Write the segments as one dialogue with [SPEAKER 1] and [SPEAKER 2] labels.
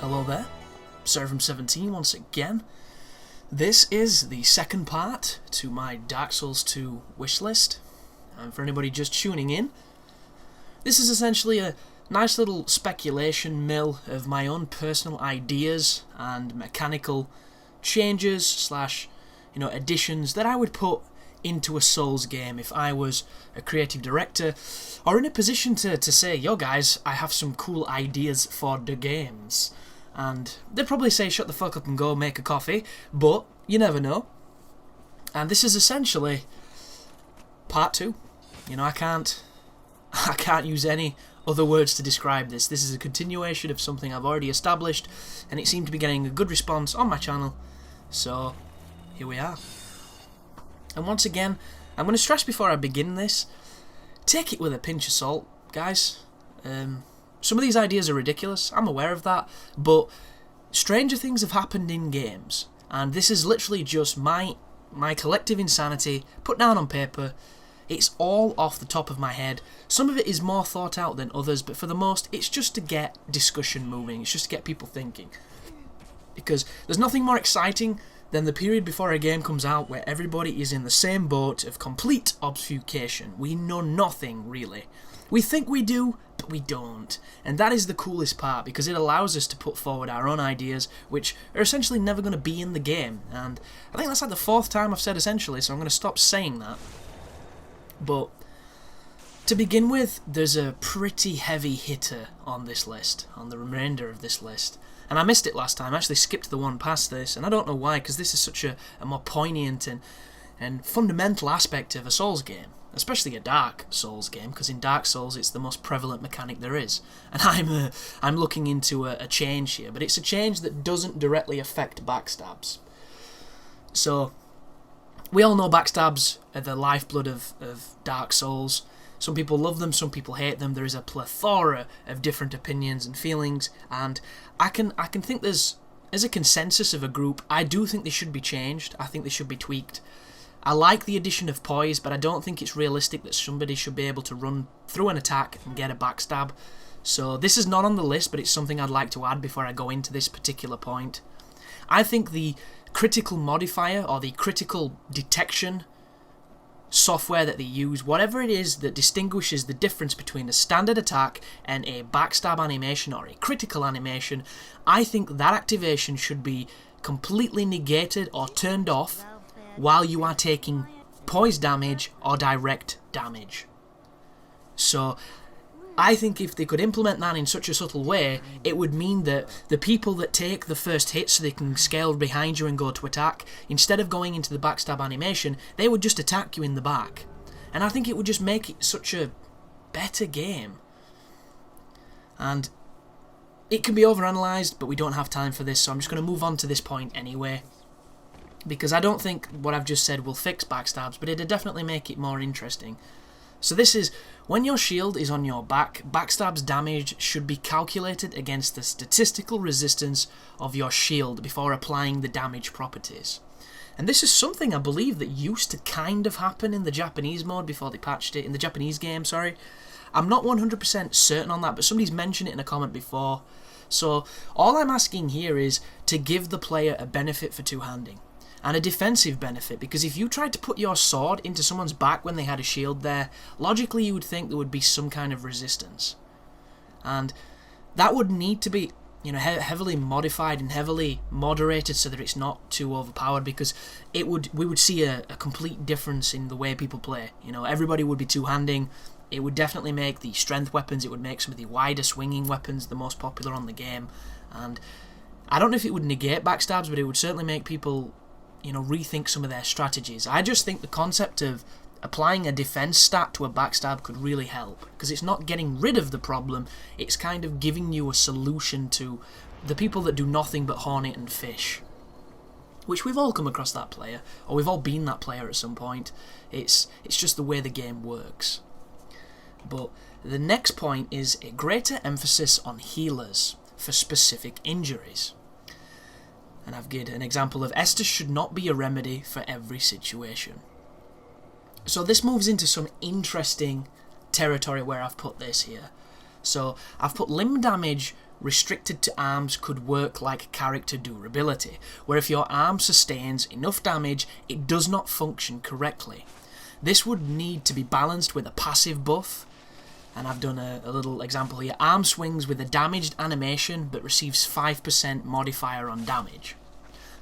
[SPEAKER 1] Hello there, Seraphim17 once again. This is the second part to my Dark Souls 2 wishlist. And for anybody just tuning in, this is essentially a nice little speculation mill of my own personal ideas and mechanical changes slash, additions that I would put into a Souls game if I was a creative director or in a position to say, yo guys, I have some cool ideas for the games. And they'd probably say shut the fuck up and go make a coffee, but you never know. And this is essentially part 2. I can't use any other words to describe this. This is a continuation of something I've already established, and it seemed to be getting a good response on my channel, so here we are. And once again, I'm going to stress before I begin this, take it with a pinch of salt, guys. Some of these ideas are ridiculous, I'm aware of that, but stranger things have happened in games, and this is literally just my collective insanity put down on paper. It's all off the top of my head. Some of it is more thought out than others, but for the most, it's just to get discussion moving, it's just to get people thinking. Because there's nothing more exciting than the period before a game comes out where everybody is in the same boat of complete obfuscation. We know nothing, really. We think we do, but we don't. And that is the coolest part, because it allows us to put forward our own ideas, which are essentially never going to be in the game. And I think that's like the 4th time I've said essentially, so I'm going to stop saying that. But to begin with, there's a pretty heavy hitter on this list, on the remainder of this list. And I missed it last time, I actually skipped the one past this, and I don't know why, because this is such a more poignant and fundamental aspect of a Souls game, especially a Dark Souls game, because in Dark Souls it's the most prevalent mechanic there is. And I'm looking into a change here, but it's a change that doesn't directly affect backstabs. So, we all know backstabs are the lifeblood of Dark Souls. Some people love them, some people hate them. There is a plethora of different opinions and feelings, and I can think there's a consensus of a group. I do think they should be changed. I think they should be tweaked. I like the addition of poise, but I don't think it's realistic that somebody should be able to run through an attack and get a backstab. So this is not on the list, but it's something I'd like to add before I go into this particular point. I think the critical modifier, or the critical detection software that they use, whatever it is that distinguishes the difference between a standard attack and a backstab animation or a critical animation, I think that activation should be completely negated or turned off while you are taking poise damage or direct damage. So I think if they could implement that in such a subtle way, it would mean that the people that take the first hit so they can scale behind you and go to attack, instead of going into the backstab animation, they would just attack you in the back. And I think it would just make it such a better game. And it can be overanalyzed, but we don't have time for this, so I'm just going to move on to this point anyway. Because I don't think what I've just said will fix backstabs, but it'd definitely make it more interesting. So this is, when your shield is on your back, backstab's damage should be calculated against the statistical resistance of your shield before applying the damage properties. And this is something I believe that used to kind of happen in the Japanese mode before they patched it, in the Japanese game, sorry. I'm not 100% certain on that, but somebody's mentioned it in a comment before. So all I'm asking here is to give the player a benefit for two-handing. And a defensive benefit, because if you tried to put your sword into someone's back when they had a shield there, logically you would think there would be some kind of resistance. And that would need to be, heavily modified and heavily moderated so that it's not too overpowered, because we would see a complete difference in the way people play. Everybody would be two-handing. It would definitely make the strength weapons, it would make some of the wider swinging weapons the most popular on the game. And I don't know if it would negate backstabs, but it would certainly make people rethink some of their strategies. I just think the concept of applying a defense stat to a backstab could really help, because it's not getting rid of the problem, it's kind of giving you a solution to the people that do nothing but hornet and fish. Which we've all come across that player, or we've all been that player at some point. It's just the way the game works. But the next point is a greater emphasis on healers for specific injuries. And I've given an example of Estus should not be a remedy for every situation. So this moves into some interesting territory where I've put this here. So I've put limb damage restricted to arms could work like character durability, where if your arm sustains enough damage, it does not function correctly. This would need to be balanced with a passive buff, and I've done a little example here. Arm swings with a damaged animation but receives 5% modifier on damage.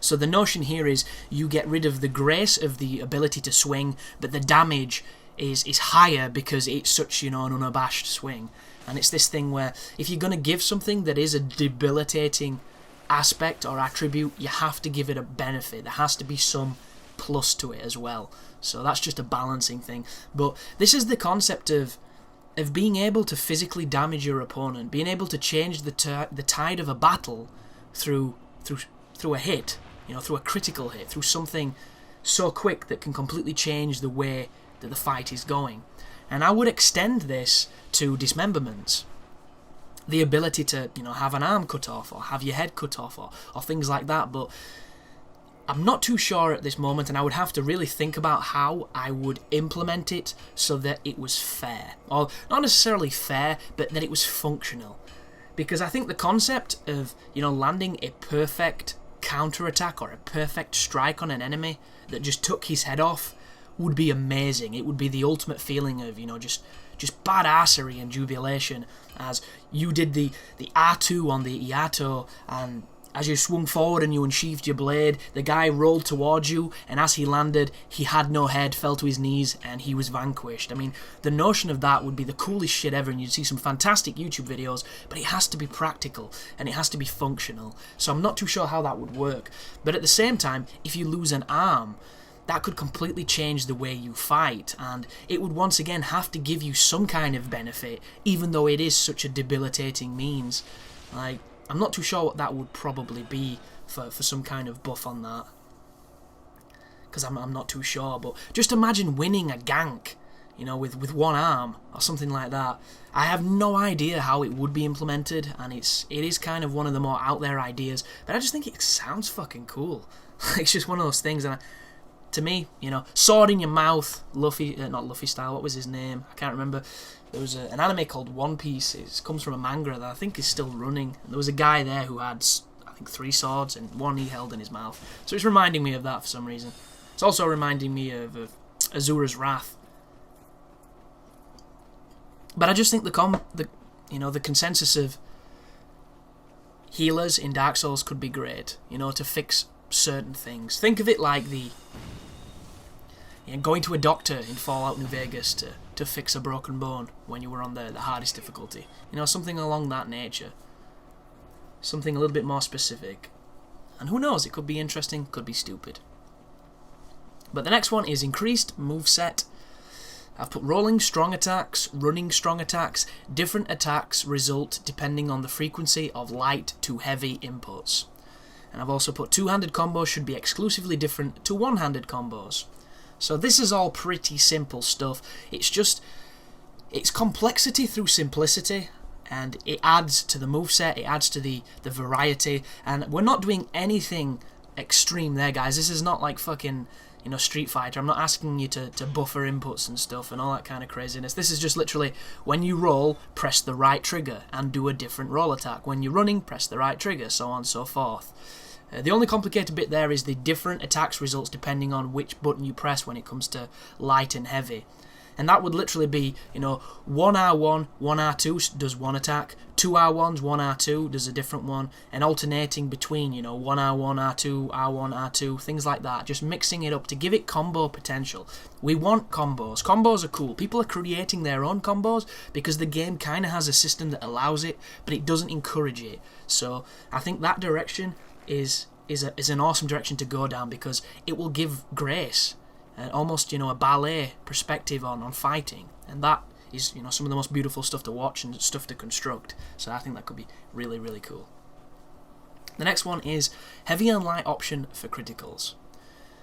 [SPEAKER 1] So the notion here is you get rid of the grace of the ability to swing, but the damage is higher because it's such, an unabashed swing. And it's this thing where if you're going to give something that is a debilitating aspect or attribute, you have to give it a benefit. There has to be some plus to it as well. So that's just a balancing thing. But this is the concept of being able to physically damage your opponent, being able to change the tide of a battle through a hit, through a critical hit, through something so quick that can completely change the way that the fight is going. And I would extend this to dismemberments. The ability to, have an arm cut off or have your head cut off or things like that. But I'm not too sure at this moment, and I would have to really think about how I would implement it so that it was fair. Or not necessarily fair, but that it was functional. Because I think the concept of, landing a perfect counterattack or a perfect strike on an enemy that just took his head off would be amazing. It would be the ultimate feeling of, just badassery and jubilation as you did the R2 on the Iato, and as you swung forward and you unsheathed your blade, the guy rolled towards you, and as he landed, he had no head, fell to his knees, and he was vanquished. I mean, the notion of that would be the coolest shit ever, and you'd see some fantastic YouTube videos, but it has to be practical, and it has to be functional. So I'm not too sure how that would work. But at the same time, if you lose an arm, that could completely change the way you fight, and it would once again have to give you some kind of benefit, even though it is such a debilitating means. I'm not too sure what that would probably be for some kind of buff on that, because I'm not too sure. But just imagine winning a gank, with one arm or something like that. I have no idea how it would be implemented, and it is kind of one of the more out there ideas, but I just think it sounds fucking cool. It's just one of those things, and to me, sword in your mouth, Luffy, not Luffy style, what was his name? I can't remember. There was an anime called One Piece. It comes from a manga that I think is still running. And there was a guy there who had, I think, 3 swords, and one he held in his mouth. So it's reminding me of that for some reason. It's also reminding me of Azura's Wrath. But I just think the consensus of healers in Dark Souls could be great, to fix certain things. Think of it like going to a doctor in Fallout New Vegas to fix a broken bone when you were on the hardest difficulty. Something along that nature. Something a little bit more specific. And who knows, it could be interesting, could be stupid. But the next one is increased moveset. I've put rolling strong attacks, running strong attacks. Different attacks result depending on the frequency of light to heavy inputs. And I've also put two-handed combos should be exclusively different to one-handed combos. So this is all pretty simple stuff. It's complexity through simplicity, and it adds to the moveset, it adds to the variety, and we're not doing anything extreme there, guys. This is not like fucking, Street Fighter. I'm not asking you to buffer inputs and stuff and all that kind of craziness. This is just literally, when you roll, press the right trigger and do a different roll attack. When you're running, press the right trigger, so on and so forth. The only complicated bit there is the different attacks results depending on which button you press when it comes to light and heavy. And that would literally be, 1R1, 1R2 does one attack, 2R1s, 1R2 does a different one, and alternating between, 1R1, R2, R1, R2, things like that. Just mixing it up to give it combo potential. We want combos. Combos are cool. People are creating their own combos because the game kind of has a system that allows it, but it doesn't encourage it. So I think that direction is an awesome direction to go down, because it will give grace and almost a ballet perspective on fighting, and that is some of the most beautiful stuff to watch and stuff to construct. So I think that could be really, really cool. The next one is heavy and light option for criticals,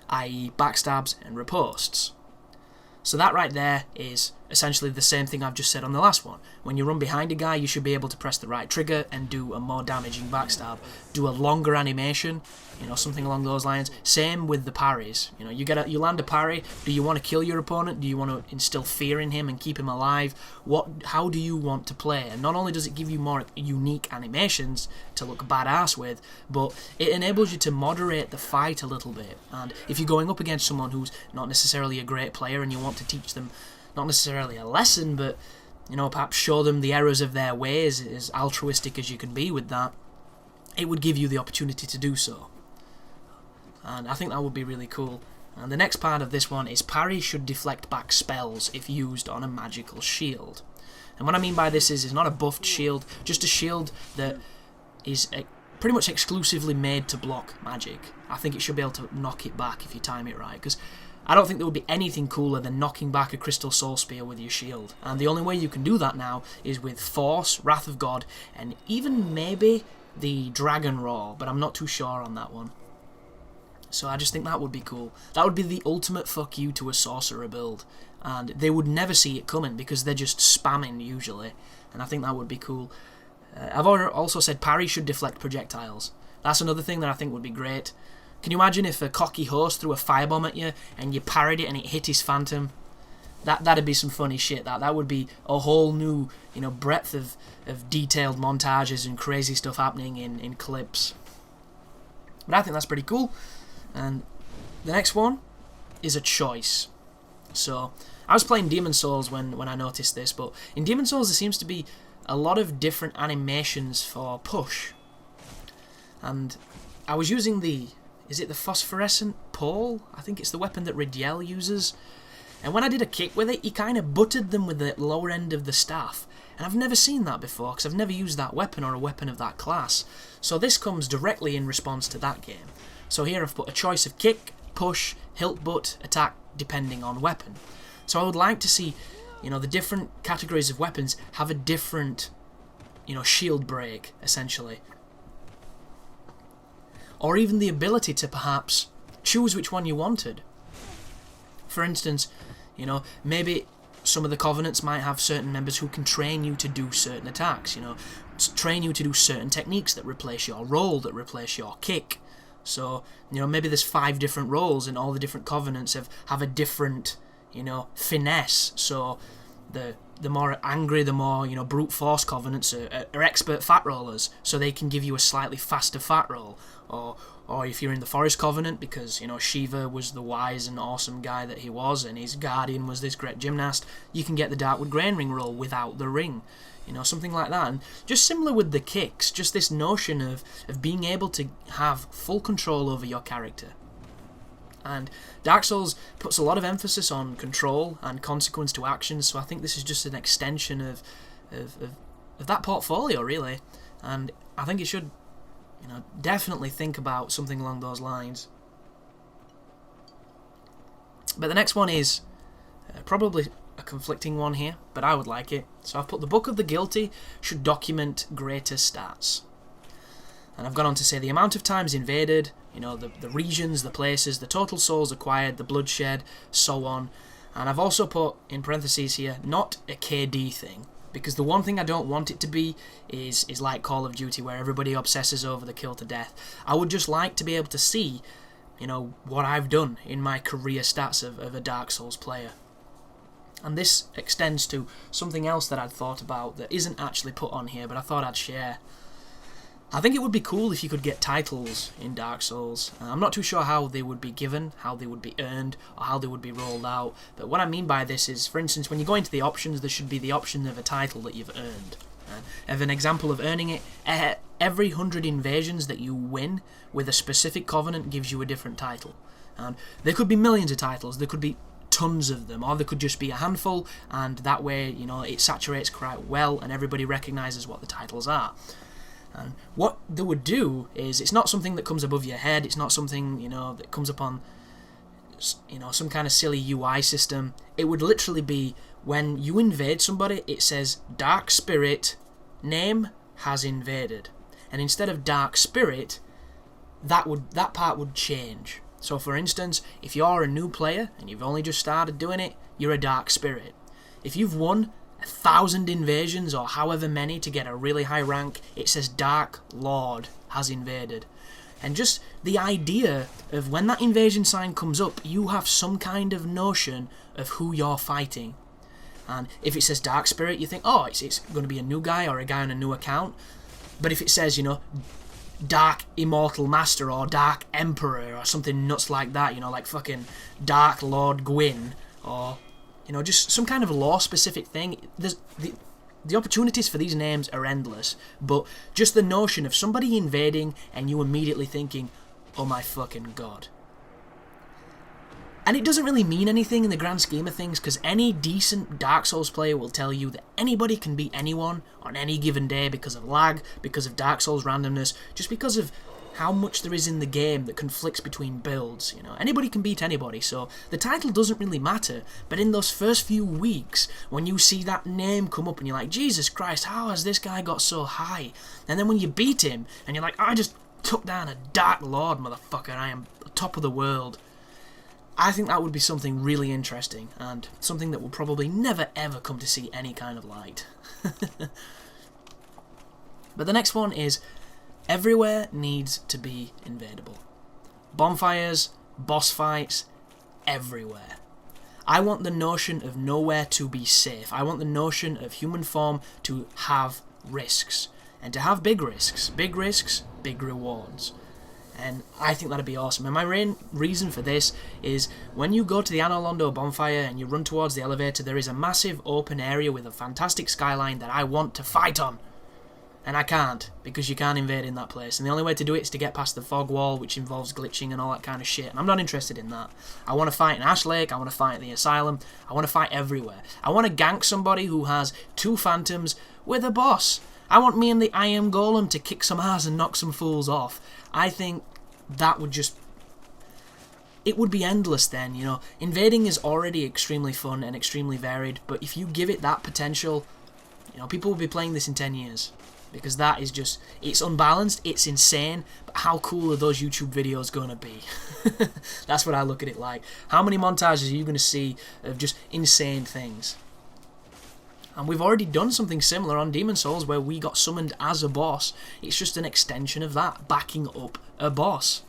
[SPEAKER 1] i.e. backstabs and ripostes. So that right there is essentially the same thing I've just said on the last one. When you run behind a guy, you should be able to press the right trigger and do a more damaging backstab. Do a longer animation, something along those lines. Same with the parries. You land a parry. Do you want to kill your opponent? Do you want to instill fear in him and keep him alive? How do you want to play? And not only does it give you more unique animations to look badass with, but it enables you to moderate the fight a little bit. And if you're going up against someone who's not necessarily a great player and you want to teach them not necessarily a lesson, but perhaps show them the errors of their ways, as altruistic as you can be with that, it would give you the opportunity to do so. And I think that would be really cool. And the next part of this one is parry should deflect back spells if used on a magical shield. And what I mean by this is it's not a buffed shield, just a shield that is pretty much exclusively made to block magic. I think it should be able to knock it back if you time it right, because I don't think there would be anything cooler than knocking back a Crystal Soul Spear with your shield. And the only way you can do that now is with Force, Wrath of God, and even maybe the Dragon Roar, but I'm not too sure on that one. So I just think that would be cool. That would be the ultimate fuck you to a sorcerer build. And they would never see it coming because they're just spamming usually. And I think that would be cool. I've also said parry should deflect projectiles. That's another thing that I think would be great. Can you imagine if a cocky host threw a firebomb at you and you parried it and it hit his phantom? That'd be some funny shit. That would be a whole new breadth of detailed montages and crazy stuff happening in clips. But I think that's pretty cool. And the next one is a choice. So I was playing Demon Souls when I noticed this, but in Demon Souls there seems to be a lot of different animations for push. And I was using is it the phosphorescent pole? I think it's the weapon that Ridiel uses. And when I did a kick with it, he kind of butted them with the lower end of the staff. And I've never seen that before, because I've never used that weapon or a weapon of that class. So this comes directly in response to that game. So here I've put a choice of kick, push, hilt butt, attack, depending on weapon. So I would like to see, the different categories of weapons have a different, shield break, essentially. Or even the ability to perhaps choose which one you wanted. For instance, maybe some of the Covenants might have certain members who can train you to do certain attacks, train you to do certain techniques that replace your roll, that replace your kick. So, maybe there's 5 different rolls and all the different Covenants have a different, finesse. So the more angry, the more, brute force Covenants are expert fat rollers, so they can give you a slightly faster fat roll. Or if you're in the Forest Covenant, because, Shiva was the wise and awesome guy that he was, and his guardian was this great gymnast, you can get the Darkwood Grain Ring roll without the ring. Something like that. And just similar with the kicks, just this notion of being able to have full control over your character. And Dark Souls puts a lot of emphasis on control and consequence to actions, so I think this is just an extension of that portfolio, really. And I think it should, definitely think about something along those lines. But the next one is probably a conflicting one here, but I would like it. So I've put the Book of the Guilty should document greater stats. And I've gone on to say the amount of times invaded, the regions, the places, the total souls acquired, the bloodshed, so on. And I've also put, in parentheses here, not a KD thing. Because the one thing I don't want it to be is like Call of Duty, where everybody obsesses over the kill to death. I would just like to be able to see, what I've done in my career stats of a Dark Souls player. And this extends to something else that I'd thought about that isn't actually put on here, but I thought I'd share. I think it would be cool if you could get titles in Dark Souls. I'm not too sure how they would be given, how they would be earned, or how they would be rolled out. But what I mean by this is, for instance, when you go into the options, there should be the option of a title that you've earned. As an example of earning it, every 100 invasions that you win with a specific Covenant gives you a different title. And there could be millions of titles, there could be tons of them, or there could just be a handful, and that way, it saturates quite well and everybody recognises what the titles are. And what they would do is, it's not something that comes above your head, it's not something, that comes up on, some kind of silly UI system. It would literally be, when you invade somebody, it says, Dark Spirit, name has invaded. And instead of Dark Spirit, that part would change. So for instance, if you're a new player, and you've only just started doing it, you're a Dark Spirit. if you've won 1,000 invasions or however many to get a really high rank, it says Dark Lord has invaded. And just the idea of when that invasion sign comes up, you have some kind of notion of who you're fighting. And if it says Dark Spirit, you think, oh, it's going to be a new guy or a guy on a new account. But if it says, Dark Immortal Master or Dark Emperor or something nuts like that, like fucking Dark Lord Gwyn or, just some kind of lore-specific thing, the opportunities for these names are endless, but just the notion of somebody invading and you immediately thinking, oh my fucking god. And it doesn't really mean anything in the grand scheme of things, because any decent Dark Souls player will tell you that anybody can beat anyone on any given day because of lag, because of Dark Souls randomness, just because of how much there is in the game that conflicts between builds. Anybody can beat anybody, so the title doesn't really matter. But in those first few weeks, when you see that name come up and you're like, Jesus Christ, how has this guy got so high? And then when you beat him and you're like, I just took down a Dark Lord, motherfucker, I am top of the world. I think that would be something really interesting, and something that will probably never ever come to see any kind of light. But the next one is, everywhere needs to be invadable. Bonfires, boss fights, everywhere. I want the notion of nowhere to be safe. I want the notion of human form to have risks, and to have big risks. Big risks, big rewards. And I think that'd be awesome. And my main reason for this is when you go to the Anor Londo bonfire and you run towards the elevator, there is a massive open area with a fantastic skyline that I want to fight on. And I can't, because you can't invade in that place. And the only way to do it is to get past the fog wall, which involves glitching and all that kind of shit. And I'm not interested in that. I want to fight in Ash Lake, I want to fight in the Asylum, I want to fight everywhere. I want to gank somebody who has 2 phantoms with a boss. I want me and the Iron Golem to kick some ass and knock some fools off. I think that would just... it would be endless then, Invading is already extremely fun and extremely varied, but if you give it that potential, people will be playing this in 10 years. Because that is just... it's unbalanced, it's insane, but how cool are those YouTube videos going to be? That's what I look at it like. How many montages are you going to see of just insane things? And we've already done something similar on Demon Souls where we got summoned as a boss. It's just an extension of that, backing up a boss.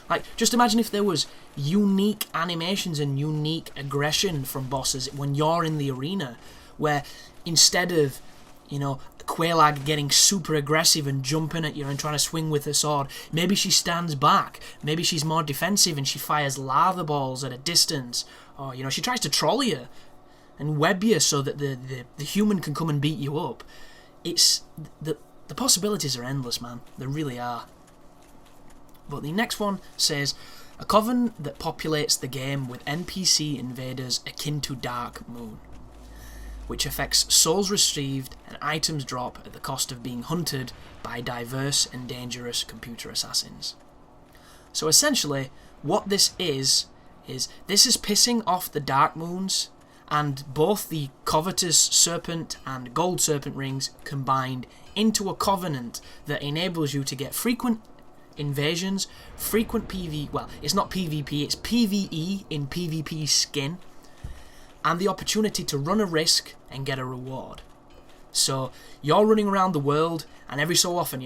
[SPEAKER 1] Like, just imagine if there was unique animations and unique aggression from bosses when you're in the arena, where instead of, Quelaag getting super aggressive and jumping at you and trying to swing with her sword, maybe she stands back, maybe she's more defensive and she fires lava balls at a distance, or, she tries to troll you and web you so that the human can come and beat you up. It's... the possibilities are endless, man. They really are. But the next one says, a coven that populates the game with NPC invaders akin to Dark Moon, which affects souls received and items drop at the cost of being hunted by diverse and dangerous computer assassins. So essentially, what this is this is pissing off the Dark Moons and both the Covetous Serpent and Gold Serpent rings combined into a covenant that enables you to get frequent invasions, frequent well, it's not PvP, it's PvE in PvP skin, and the opportunity to run a risk and get a reward. So you're running around the world, and every so often,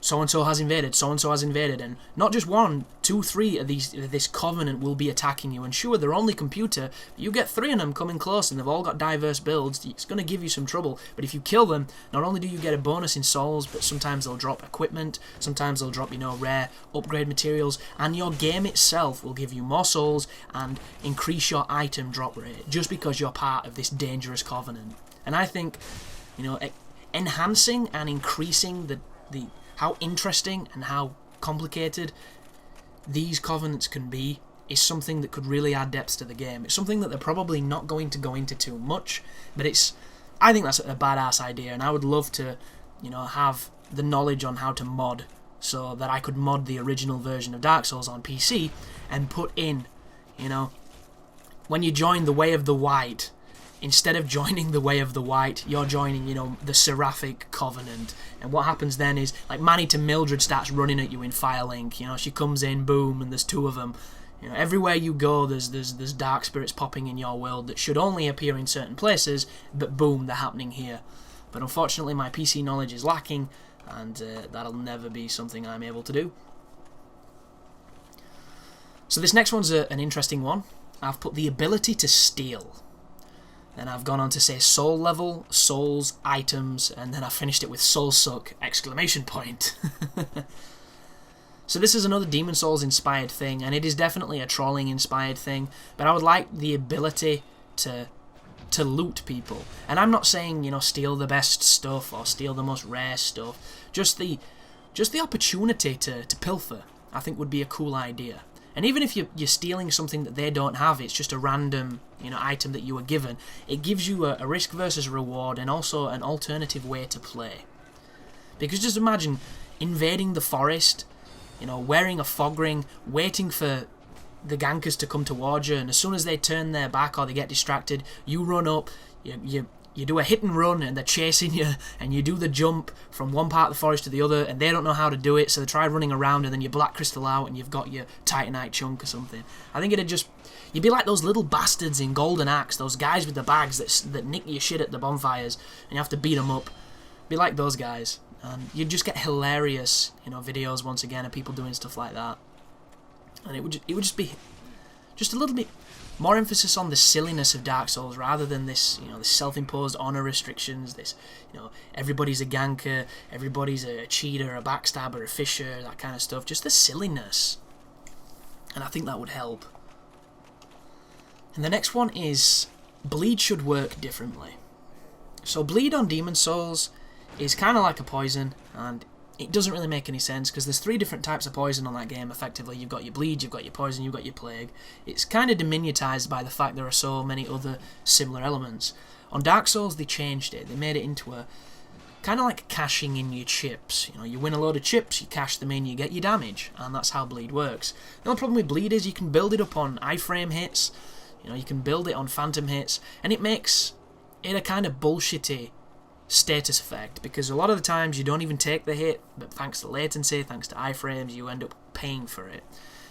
[SPEAKER 1] so-and-so has invaded, so-and-so has invaded, and not just 1, 2, 3 of this covenant will be attacking you, and sure, they're only computer, but you get 3 of them coming close, and they've all got diverse builds. It's going to give you some trouble, but if you kill them, not only do you get a bonus in souls, but sometimes they'll drop equipment, sometimes they'll drop, rare upgrade materials, and your game itself will give you more souls and increase your item drop rate, just because you're part of this dangerous covenant. And I think, enhancing and increasing the how interesting and how complicated these covenants can be is something that could really add depth to the game. It's something that they're probably not going to go into too much, but I think that's a badass idea, and I would love to, have the knowledge on how to mod, so that I could mod the original version of Dark Souls on PC and put in, when you join the Way of the White, instead of joining the Way of the White, you're joining, the Seraphic Covenant. And what happens then is, like, Manny to Mildred starts running at you in Firelink. She comes in, boom, and there's 2 of them. You know, everywhere you go, there's dark spirits popping in your world that should only appear in certain places, but boom, they're happening here. But unfortunately, my PC knowledge is lacking, and that'll never be something I'm able to do. So this next one's an interesting one. I've put the ability to steal. Then I've gone on to say soul level, souls, items, and then I finished it with soul suck, exclamation point. So this is another Demon Souls inspired thing, and it is definitely a trolling inspired thing, but I would like the ability to loot people. And I'm not saying, you know, steal the best stuff or steal the most rare stuff. Just the opportunity to pilfer, I think, would be a cool idea. And even if you're stealing something that they don't have, it's just a random, you know, item that you were given, it gives you a risk versus reward and also an alternative way to play. Because just imagine invading the forest, you know, wearing a fog ring, waiting for the gankers to come towards you, and as soon as they turn their back or they get distracted, you run up, you do a hit and run, and they're chasing you, and you do the jump from one part of the forest to the other, and they don't know how to do it, so they try running around, and then you black crystal out, and you've got your titanite chunk or something. I think you'd be like those little bastards in Golden Axe, those guys with the bags that nick your shit at the bonfires, and you have to beat them up. Be like those guys. And you'd just get hilarious, you know, videos once again of people doing stuff like that. And it would just be just a little bit more emphasis on the silliness of Dark Souls rather than this, you know, this self-imposed honor restrictions, this, you know, everybody's a ganker, everybody's a cheater, a backstabber, a fisher, that kind of stuff. Just the silliness. And I think that would help. And the next one is bleed should work differently. So bleed on Demon Souls is kind of like a poison, and it doesn't really make any sense because there's 3 different types of poison on that game. Effectively, you've got your bleed, you've got your poison, you've got your plague. It's kind of diminutized by the fact there are so many other similar elements. On Dark Souls, they changed it. They made it into a kind of like cashing in your chips. You know, you win a load of chips, you cash them in, you get your damage, and that's how bleed works. The only problem with bleed is you can build it up on iframe hits. You know, you can build it on phantom hits, and it makes it a kind of bullshitty status effect, because a lot of the times you don't even take the hit, but thanks to latency, thanks to iframes, you end up paying for it.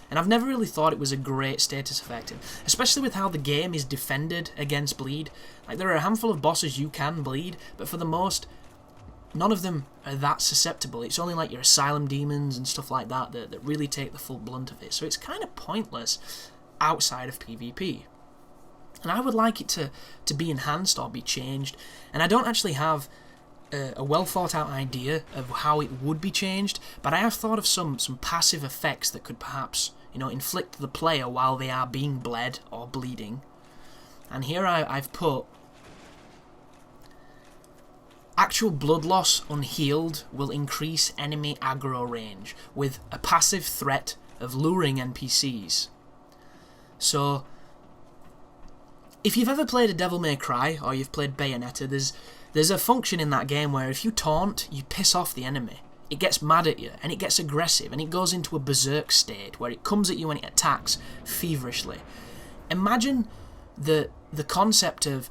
[SPEAKER 1] And I've never really thought it was a great status effect, especially with how the game is defended against bleed. Like, there are a handful of bosses you can bleed, but for the most, none of them are that susceptible. It's only like your asylum demons and stuff like that that really take the full blunt of it. So it's kind of pointless outside of PvP. And I would like it to be enhanced or be changed. And I don't actually have a well thought out idea of how it would be changed, but I have thought of some passive effects that could perhaps, you know, inflict the player while they are being bled or bleeding. And here I've put actual blood loss unhealed will increase enemy aggro range with a passive threat of luring NPCs. So if you've ever played a Devil May Cry or you've played Bayonetta, there's a function in that game where if you taunt, you piss off the enemy. It gets mad at you, and it gets aggressive, and it goes into a berserk state where it comes at you and it attacks feverishly. Imagine the concept of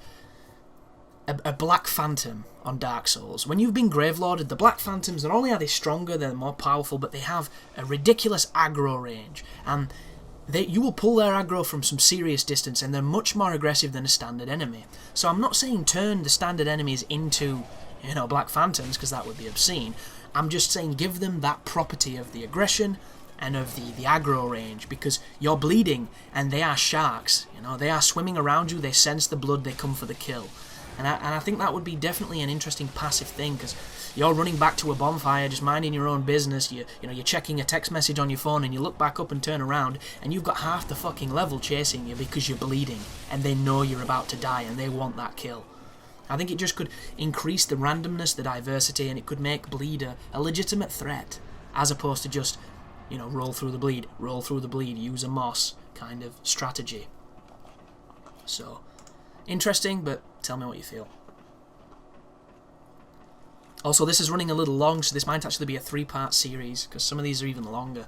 [SPEAKER 1] a Black Phantom on Dark Souls. When you've been Gravelorded, the Black Phantoms, not only are they stronger, they're more powerful, but they have a ridiculous aggro range, and you will pull their aggro from some serious distance, and they're much more aggressive than a standard enemy. So I'm not saying turn the standard enemies into, you know, Black Phantoms, because that would be obscene. I'm just saying give them that property of the aggression and of the aggro range, because you're bleeding and they are sharks. You know, they are swimming around you, they sense the blood, they come for the kill. And I think that would be definitely an interesting passive thing, because you're running back to a bonfire, just minding your own business, you're checking a text message on your phone, and you look back up and turn around, and you've got half the fucking level chasing you because you're bleeding, and they know you're about to die, and they want that kill. I think it just could increase the randomness, the diversity, and it could make bleed a legitimate threat, as opposed to just, you know, roll through the bleed, use a moss kind of strategy. So, interesting, but tell me what you feel. Also, this is running a little long, so this might actually be a 3-part series, because some of these are even longer.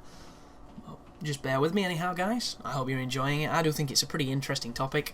[SPEAKER 1] Well, just bear with me anyhow, guys. I hope you're enjoying it. I do think it's a pretty interesting topic.